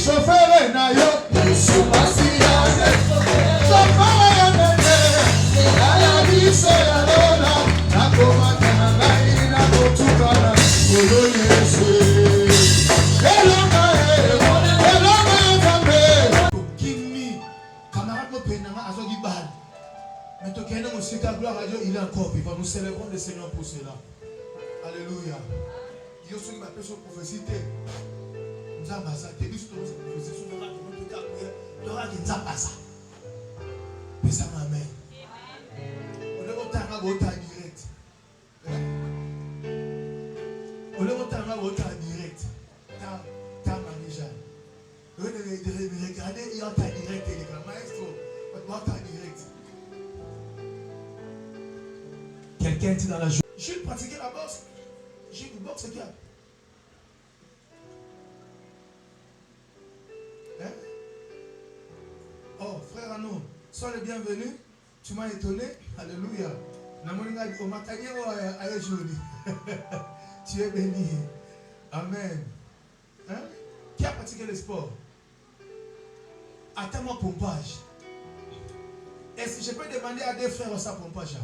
chauffeur na yo. Yesu Masia chauffeur ya nene. Ala biso ya lona. Nakoma kana ngai na kotukana. Olo Yesu. Elonga Zambe. Kimi camarade mo penanga azogi bal. Mais toi, quand on sait que gloire à Dieu, il est encore vivant. Nous célébrons le Seigneur pour cela. Alléluia. Il y a ceux qui m'appellent sur prophétie. Nous avons ça. Tu as vu ce que nous avons fait. Tu auras dit ça. Mais ça m'amène. On est au temps direct. On est au temps direct. Ta manager. Regardez, il y a un temps direct. Maestro, on est direct. Quelqu'un dit dans la journée, je pratiquais la boxe. J'ai une boxe qui a. Hein? Oh, frère Arnaud, sois le bienvenu. Tu m'as étonné. Alléluia. Tu es béni. Amen. Hein? Qui a pratiqué le sport? Attends-moi pompage. Est-ce que je peux demander à des frères ça pompage?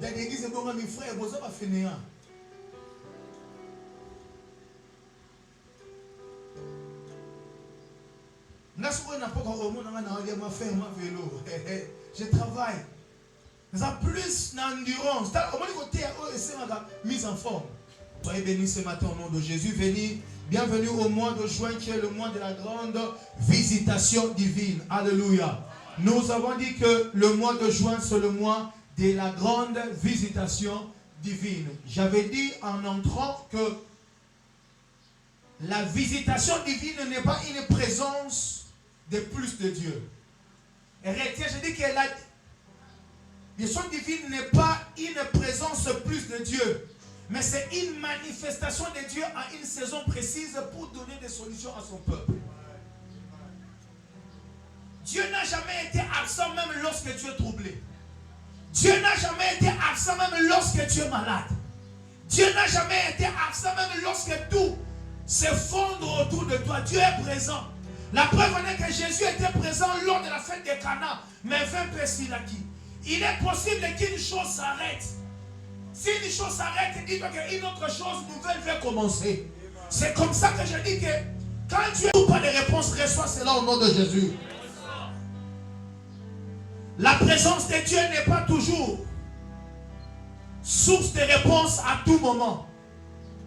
Dans l'église, mes frères, vous avez fini. Je travaille. Nous avons plus d'endurance. Mise en forme. Soyez bénis ce matin au nom de Jésus. Bienvenue au mois de juin qui est le mois de la grande visitation divine. Alléluia. Nous avons dit que le mois de juin, c'est le mois de la grande visitation divine. J'avais dit en entrant que la visitation divine n'est pas une présence de plus de Dieu. Et retiens, je dis que la visitation divine n'est pas une présence plus de Dieu, mais c'est une manifestation de Dieu à une saison précise pour donner des solutions à son peuple. Dieu n'a jamais été absent même lorsque tu es troublé. Dieu n'a jamais été absent même lorsque tu es malade. Dieu n'a jamais été absent même lorsque tout s'effondre autour de toi. Dieu est présent. La preuve en est que Jésus était présent lors de la fête de Cana, mais 20 Pessilaki. Il est possible qu'une chose s'arrête. Si une chose s'arrête, dis-toi qu'une autre chose nouvelle va commencer. C'est comme ça que je dis que quand Dieu n'a pas de réponse, reçois cela au nom de Jésus. La présence de Dieu n'est pas toujours source de réponse à tout moment.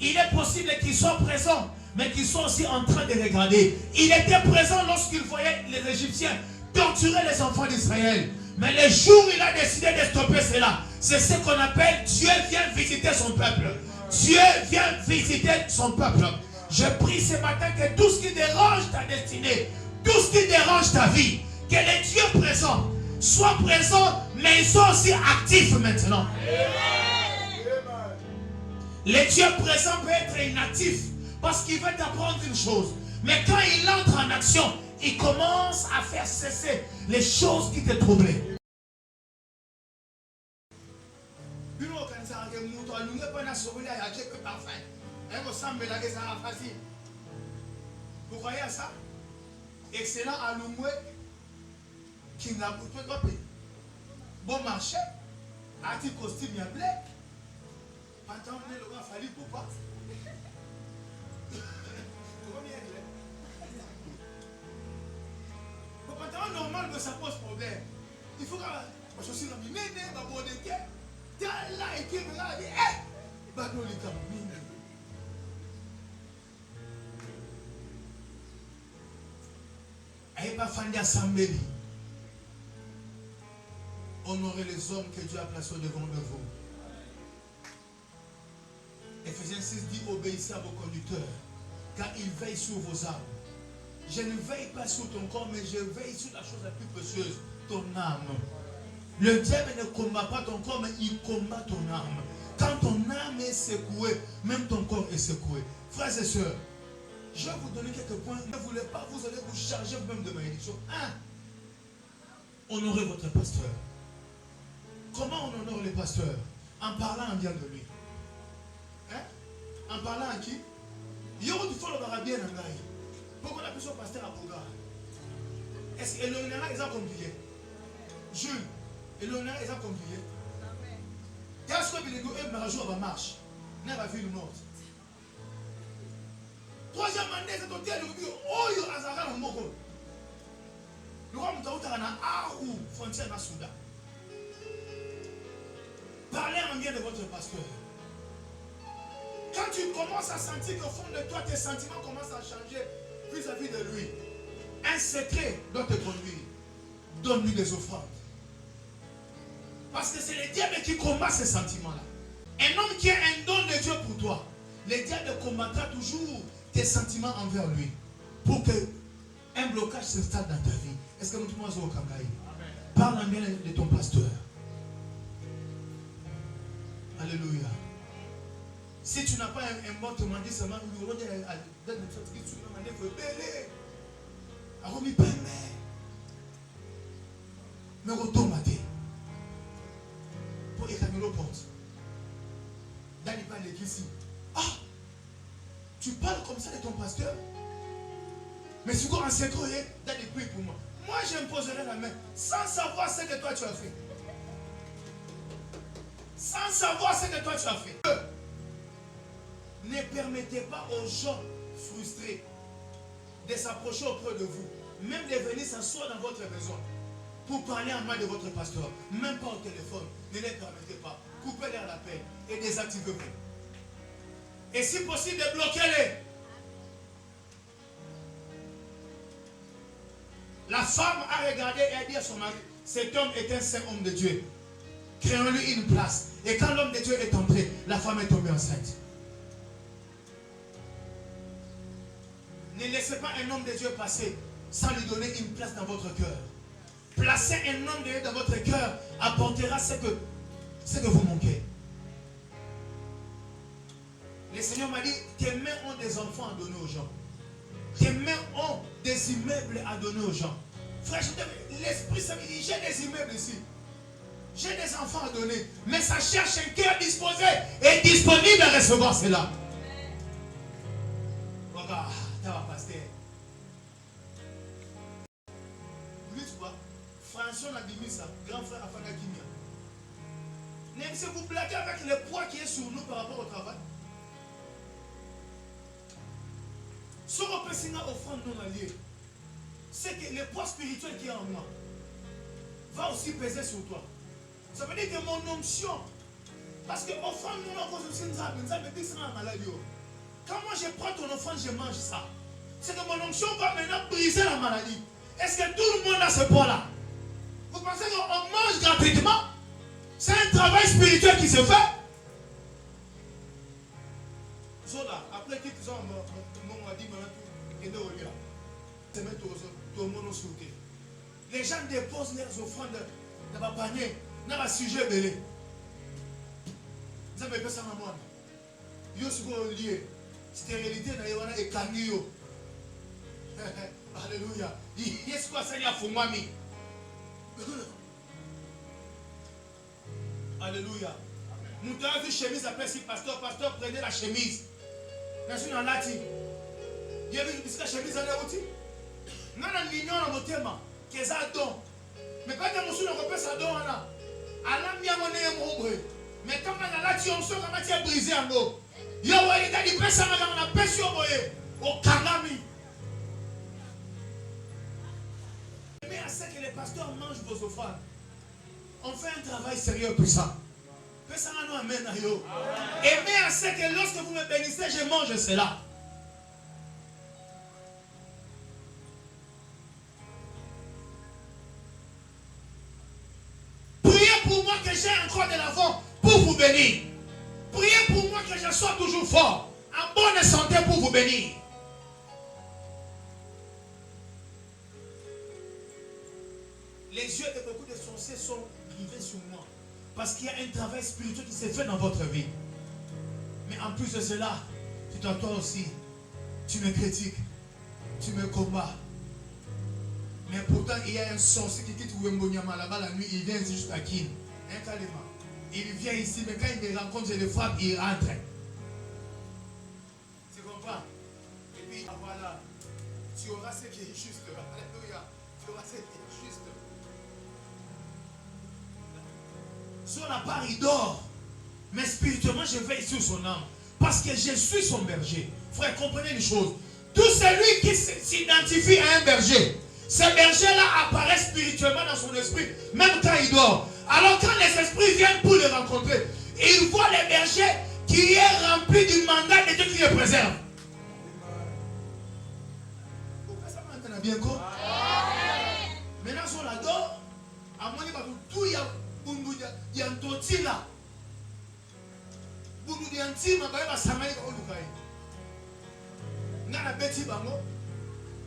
Il est possible qu'il soit présent, mais qu'il soit aussi en train de regarder. Il était présent lorsqu'il voyait les Égyptiens torturer les enfants d'Israël. Mais le jour où il a décidé de stopper cela, c'est ce qu'on appelle Dieu vient visiter son peuple. Dieu vient visiter son peuple. Je prie ce matin que tout ce qui dérange ta destinée, tout ce qui dérange ta vie, que le Dieu présent soit présent, mais il soit aussi actif maintenant. Le Dieu présent peut être inactif parce qu'il veut t'apprendre une chose. Mais quand il entre en action, il commence à faire cesser les choses qui te troublaient. Vous voyez ça? Excellent à l'oumoué qui n'a pas de bon marché, a dit costume y a blé. Attends, on est le gars, fallu pour pas. Pour normal que ça pose problème. Il faut que je suis dans le nez, ma bonne équipe. T'as là et qui me l'a dit, bah non, les gars, et pas fan d'assemblée. Honorez les hommes que Dieu a placés devant de vous. Ephésiens 6 dit obéissez à vos conducteurs, car ils veillent sur vos âmes. Je ne veille pas sur ton corps, mais je veille sur la chose la plus précieuse, ton âme. Le diable ne combat pas ton corps, mais il combat ton âme. Quand ton âme est secouée, même ton corps est secoué. Frères et sœurs, je vais vous donner quelques points. Ne voulez pas, vous allez vous charger vous-même de malédiction. 1. Honorez votre pasteur. Comment on honore le pasteur? En parlant bien de lui. En parlant à qui? Il faut le bien en pourquoi la son pasteur à Bouga. Est-ce que l'honneur est compliqué? Jules, l'honneur est compliqué. Qu'est-ce que vous avez marche? N'a pas vu le monde. Troisième année, c'est au terme de oh, il y a Azara en Moko. Le roi Moutaouta na Aou, frontière na Soudan. Parlez en bien de votre pasteur. Quand tu commences à sentir qu'au fond de toi, tes sentiments commencent à changer vis-à-vis de lui, un secret doit te conduire. Donne-lui des offrandes. Parce que c'est le diable qui combat ces sentiments-là. Un homme qui a un don de Dieu pour toi, le diable combattra toujours tes sentiments envers lui. Pour que un blocage s'installe dans ta vie. Est-ce que nous tout le monde au Kangaï? Parle en bien de ton pasteur. Alléluia. Si tu n'as pas un bon témoin, dis seulement, nous allons dire à notre fatigue, tu m'as demandé, il faut bêler. Alors, il permet. Mais retourne à terre. Pour éclater nos portes. Dans les pas l'église. Ah! Tu parles comme ça de ton pasteur? Mais si vous en secret, dans les prix pour moi. Moi, j'imposerai la main sans savoir ce que toi tu as fait. Sans savoir ce que toi tu as fait. Ne permettez pas aux gens frustrés de s'approcher auprès de vous. Même de venir s'asseoir dans votre maison pour parler en mal de votre pasteur. Même pas au téléphone. Ne les permettez pas. Coupez-leur l'appel et désactivez-vous. Et si possible, débloquez-les. La femme a regardé et a dit à son mari, cet homme est un saint homme de Dieu. Créons-lui une place. Et quand l'homme de Dieu est entré, la femme est tombée enceinte. Ne laissez pas un homme de Dieu passer sans lui donner une place dans votre cœur. Placer un homme de Dieu dans votre cœur apportera ce que vous manquez. Le Seigneur m'a dit, tes mains ont des enfants à donner aux gens. Tes mains ont des immeubles à donner aux gens. Frère, l'Esprit Saint me dit, j'ai des immeubles ici. J'ai des enfants à donner. Mais ça cherche un cœur disposé et disponible à recevoir cela. Regarde, tu vas passer. Vous dites quoi? François n'a dit ça. Grand frère Afana Kimia. Même si vous blaguez avec le poids qui est sur nous par rapport au travail. Ce qu'on peut signer offrande non alliée, c'est que le poids spirituel qui est en moi va aussi peser sur toi. Ça veut dire que mon onction, parce que offrande non alliée, maladie. Quand moi je prends ton offrande, je mange ça. C'est que mon onction va maintenant briser la maladie. Est-ce que tout le monde a ce poids-là? Vous pensez qu'on mange gratuitement? C'est un travail spirituel qui se fait. Zola, après qu'ils ont dit les gens déposent leurs offrandes dans le panier, dans le sujet belé. Vous avez fait ça à moi. Yo suis lié. Stérilité na et kangiyo. Alléluia. Yes quoi ça y a fumami. Alléluia. Nous avons vu chemise après si pasteur prenez la chemise. Merci dans lati. Il y avait une chemise à la route. Nous avons l'union dans mon thème. Qu'est-ce que don? Mais pas de monsieur ne repère ça don là. Allah mi a monnaie mon mais quand on a la tion so quand tu as brisé en eau. Yo ouais il a dit presse ça on a pêché au boye au kanami. Mais à ce que les pasteurs mangent vos offrandes. On fait un travail sérieux pour ça. Et mais à ce que lorsque vous me bénissez, je mange cela. Priez pour moi que j'ai encore de l'avant pour vous bénir. Priez pour moi que je sois toujours fort, en bonne santé pour vous bénir. Les yeux de beaucoup de sorciers sont rivés sur moi. Parce qu'il y a un travail spirituel qui s'est fait dans votre vie. Mais en plus de cela, toi aussi, tu me critiques, tu me combats. Mais pourtant, il y a un sorcier qui quitte Ouembonyama là-bas la nuit, il vient ici jusqu'à Kin. Il vient ici, mais quand il me rencontre, je le frappe, il rentre. Tu comprends? Et puis, voilà, tu tu auras ce qui est juste. Alléluia. Tu auras ce qui est juste. Sur la part, il dort. Mais spirituellement, je veille sur son âme. Parce que je suis son berger. Frère, comprenez une chose. Tout celui qui s'identifie à un berger, ce berger-là apparaît spirituellement dans son esprit, même quand il dort. Alors quand les esprits viennent pour le rencontrer, ils voient le berger qui est rempli du mandat de Dieu qui le préserve. Ça m'entend bien quoi? Maintenant, si on l'adore, à mon niveau, tout il y a un toti là. Bundu di antima ba ba samali ko lukai. Na beti bango.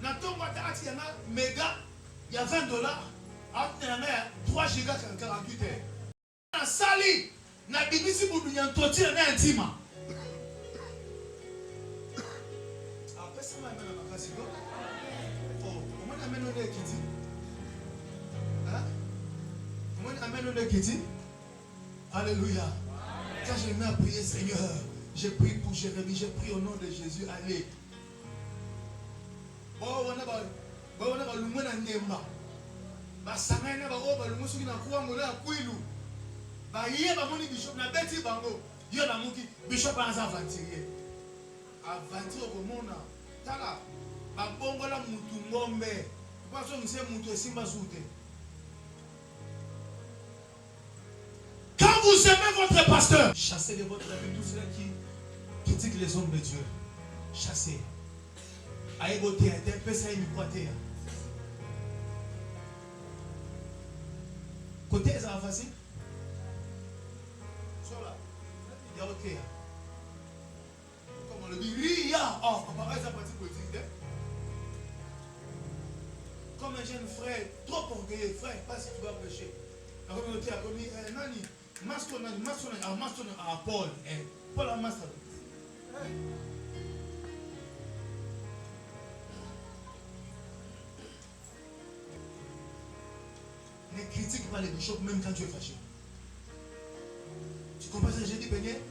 Na tongo ati yana méga, il y a $20. Ati na 3 giga 48 heures. Na sali na bibisi bundu di antoti na antima. Après ça m'a mené à makasi ko. Oh, comment amène le kiti? Hein? Comment amène le kiti? Alléluia. Quand je mets à prier, Seigneur, j'ai prié pour Jérémie, j'ai prié au nom de Jésus. Allez. Quand vous aimez votre pasteur, chassez de votre vie tous ceux qui critiquent les hommes de Dieu. Chassez. Aïe beauté, un peu ça, il me croit. Côté, ça va facile. Sur là. Il y a ok. Comme on le dit, il y a. Oh, pareil, ça pratique politique. Comme un jeune frère, trop orgueilleux, frère, pas si tu vas prêcher. La communauté a commis un nani. Master à Paul. Paul a master. Ne critique pas les bishops même quand tu es fâché. Tu comprends ce que j'ai dit, Beignet?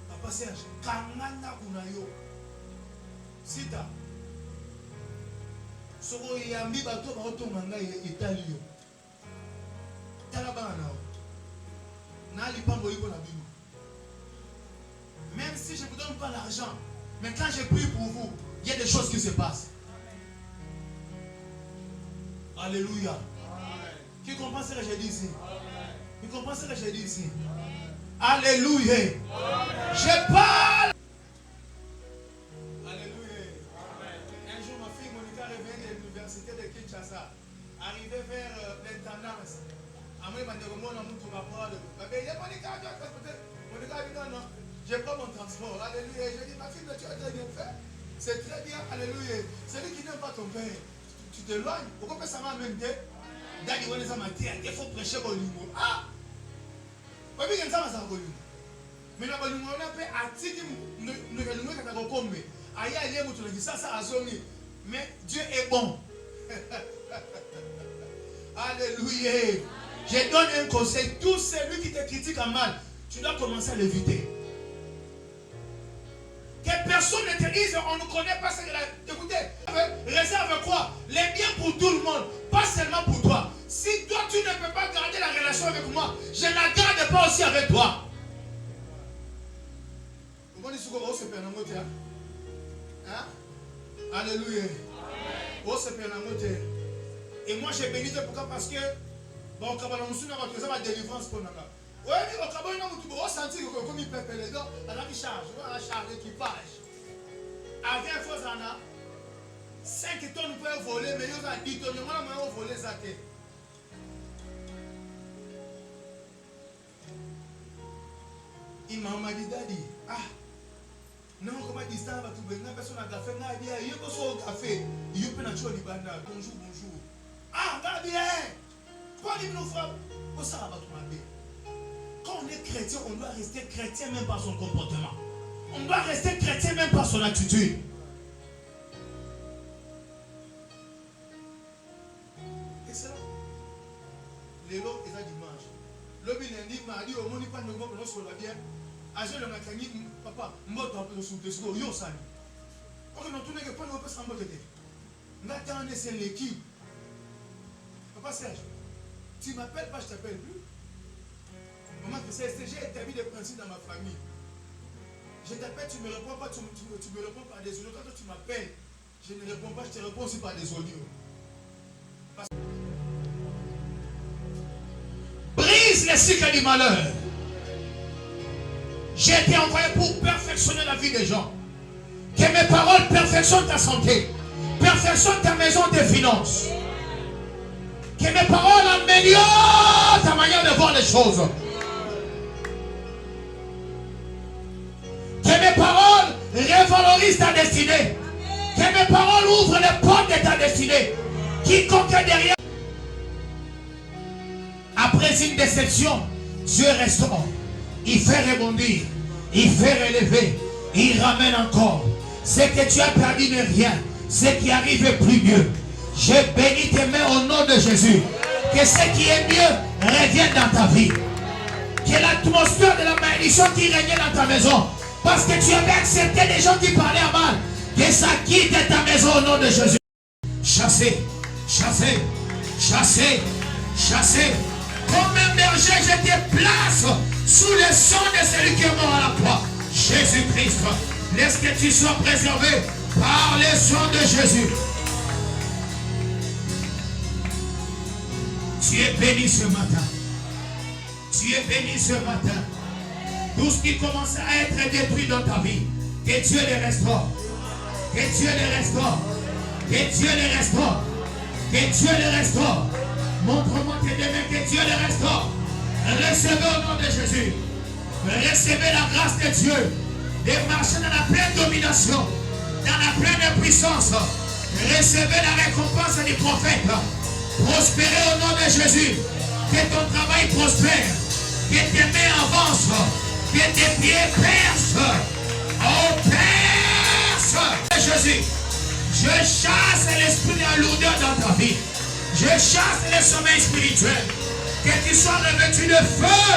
Papa Serge, Kangana Kunayo. Sita. Soko yambi bato baotonga ngai Italie. Tala bana. Na lipango yiko na bino. Même si je ne vous donne pas l'argent, mais quand je prie pour vous, il y a des choses qui se passent. Alléluia. Qui comprend ce que j'ai dit ici? Qui comprend ce que j'ai dit ici? Alléluia. Je parle. Arrivé vers l'intendance, je prends mon transport. Alléluia. Je dis, ma fille, tu as très bien fait. C'est très bien. Alléluia. Celui qui n'aime pas ton père, tu t'éloignes. Pourquoi ça m'a même dit? Il faut prêcher au niveau. Ah! Mais Dieu est bon. Alléluia. Je donne un conseil. Tout celui qui te critique en mal, tu dois commencer à l'éviter. Que personne ne te dise, on ne connaît pas ce que la... Écoutez, réserve quoi? Les biens pour tout le monde, pas seulement pour toi. Si toi tu ne peux pas garder la relation avec moi, je ne la garde pas aussi avec toi. Alléluia. Et moi j'ai béni pourquoi? Parce que bon, quand on a délivrance pour nous. Oui, mais au Cabon, on a senti que comme il peut les dents, on a mis charge, on a charge l'équipage. Avec un faux ana, 5 tonnes peuvent voler, mais il y a 10 tonnes, on a volé ça. Il m'a dit, Daddy, ah, non, comment dit ça, tu veux une personne à café, il y a un café, il y a un bonjour, bonjour. Ah, Daddy, quoi dit nous frères? Où ça va tout le monde? Quand on est chrétien, on doit rester chrétien même par son comportement. On doit rester chrétien même par son attitude. Et c'est là. Les lots, ils ont dimanche. Le lundi, mardi, au monde, il n'y a pas de monde, on se l'a bien. Agent le matin, papa, moi, tu as soufflé sur le yo sali. Ok, non, tu n'es pas le sans mot de tête. Nathan, c'est l'équipe. Papa Serge, tu ne m'appelles pas, je ne t'appelle plus. Maman, j'ai établi des principes dans ma famille. Je t'appelle, tu ne me réponds pas, tu me réponds par des audios. Quand tu m'appelles, je ne réponds pas, je te réponds aussi par des audios. Brise les cycles du malheur. J'ai été envoyé pour perfectionner la vie des gens. Que mes paroles perfectionnent ta santé, perfectionnent ta maison, tes finances. Que mes paroles améliorent ta manière de voir les choses. Que mes paroles révalorisent ta destinée. Que mes paroles ouvrent les portes de ta destinée. Quiconque est derrière. Après une déception, Dieu restaure. Il fait rebondir. Il fait relever. Il ramène encore. Ce que tu as perdu n'est rien. Ce qui arrive est plus mieux. Je bénis tes mains au nom de Jésus. Que ce qui est mieux revienne dans ta vie. Que l'atmosphère de la malédiction qui régnait dans ta maison, parce que tu avais accepté des gens qui parlaient à mal, que ça quitte ta maison au nom de Jésus. Chassez, chassez, chassez, chassez. Comme un berger, je te place sous le sang de celui qui est mort à la croix. Jésus-Christ, laisse que tu sois préservé par le sang de Jésus. Tu es béni ce matin. Tu es béni ce matin. Tout ce qui commence à être détruit dans ta vie, que Dieu les restaure. Que Dieu les restaure. Que Dieu les restaure. Que Dieu les restaure. Montre-moi tes deux mains, que Dieu les restaure. Recevez au nom de Jésus. Recevez la grâce de Dieu de marcher dans la pleine domination, dans la pleine puissance. Recevez la récompense du prophète. Prospérez au nom de Jésus. Que ton travail prospère. Que tes mains avancent. Que tes pieds percent. Oh, perce Jésus. Je chasse l'esprit de lourdeur dans ta vie. Je chasse le sommeil spirituel. Que tu sois revêtu de feu.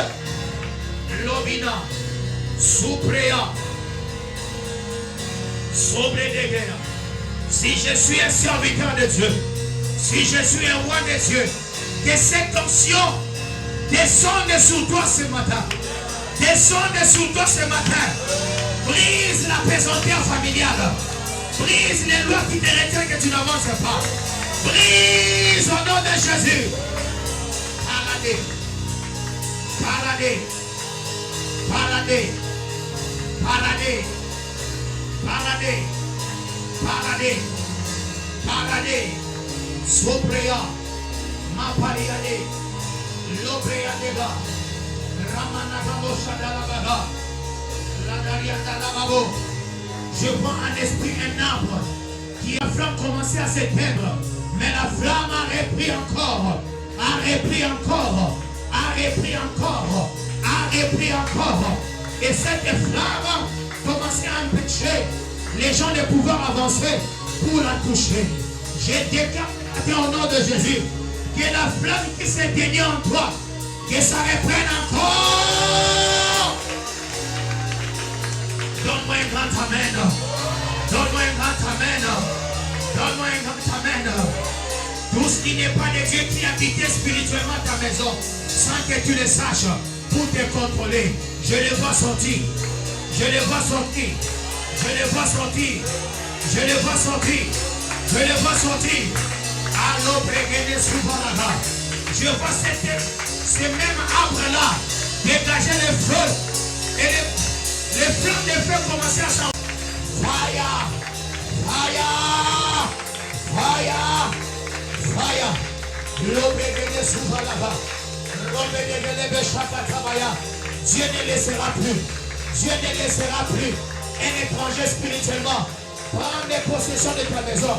Lobina. Suprea. Sobre de guerre. Si je suis un serviteur de Dieu, si je suis un roi de Dieu, que cette onction descende sur toi ce matin. Descende sur toi ce matin. Brise la pesanteur familiale. Brise les lois qui te retiennent que tu n'avances pas. Brise au nom de Jésus. Paradis. Paradis. Paradis. Paradis. Paradis. Paradis. Paradis. Soprea. Mapariade. Lobreadega. Ramanagamo Shadalabaga. Ladariandalababo. Je vois un esprit, un arbre qui la flamme commençait à s'éteindre, mais la flamme a repris encore, a repris encore, a repris encore, a repris encore. Et cette flamme commençait à empêcher les gens de pouvoir avancer pour la toucher. Je déclare au nom de Jésus que la flamme qui s'éteignait en toi, que ça reprenne encore. Donne-moi un grand amen. Donne-moi un grand amen. Donne-moi un grand amen. Tout ce qui n'est pas de Dieu qui habitait spirituellement ta maison, sans que tu le saches, pour te contrôler. Je les vois sortir. Je les vois sortir. Je les vois sortir. Je les vois sortir. Je les vois sortir. Allô, Brégéné Souvaraga. Je vois ces mêmes arbres-là dégager le feu. Et les flammes de feu commençaient à s'en... Fire! Fire! Fire! Fire! L'obégué souvent là-bas. Dieu ne laissera plus. Dieu ne laissera plus un étranger spirituellement prendre possession de ta maison,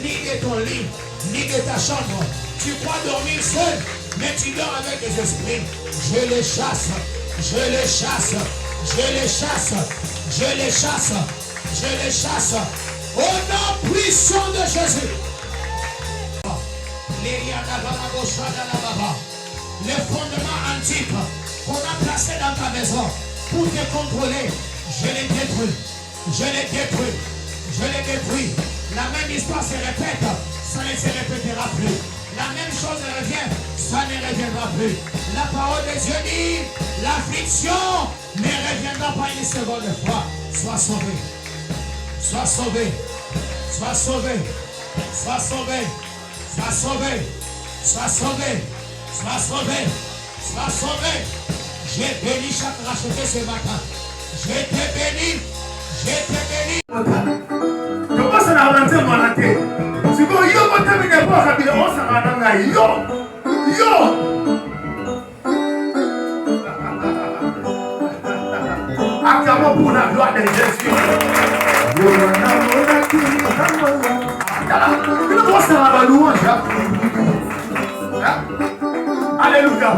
ni de ton lit, ni de ta chambre. Tu crois dormir seul, mais tu dors avec les esprits. Je les chasse. Je les chasse. Je les chasse. Je les chasse. Je les chasse. Au nom puissant de Jésus. Les fondements antiques qu'on a placés dans ta maison, tout est contrôlé. Je les détruis. Je les détruis. Je les détruis. La même histoire se répète, ça ne se répétera plus. La même chose revient, ça ne reviendra plus. La parole de Dieu dit, l'affliction ne reviendra pas une seconde fois. Sois sauvé. Sois sauvé. Sois sauvé. Sois sauvé. Sois sauvé. Sois sauvé. Sois sauvé. Sois sauvé. J'ai béni chaque racheté ce matin. Je t'ai béni. Je t'ai béni. Comment ça n'a pas été malaté? Si vous avez un peu rapide, on s'en va yo. Acclamons pour la gloire de Jésus. Alléluia.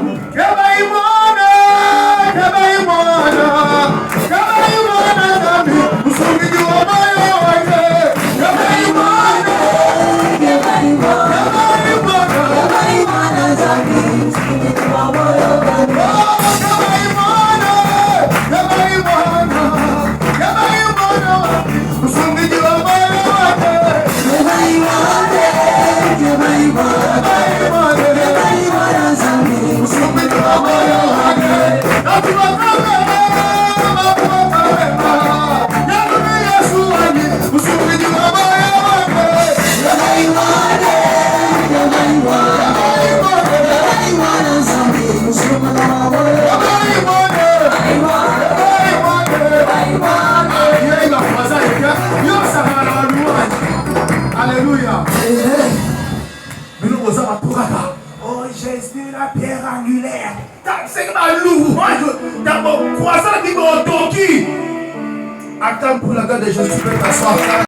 Alléluia. Oh Jésus, la pierre angulaire. C'est ma louange. D'abord, croissant qui m'a entendu. Attends pour la gloire de Jésus.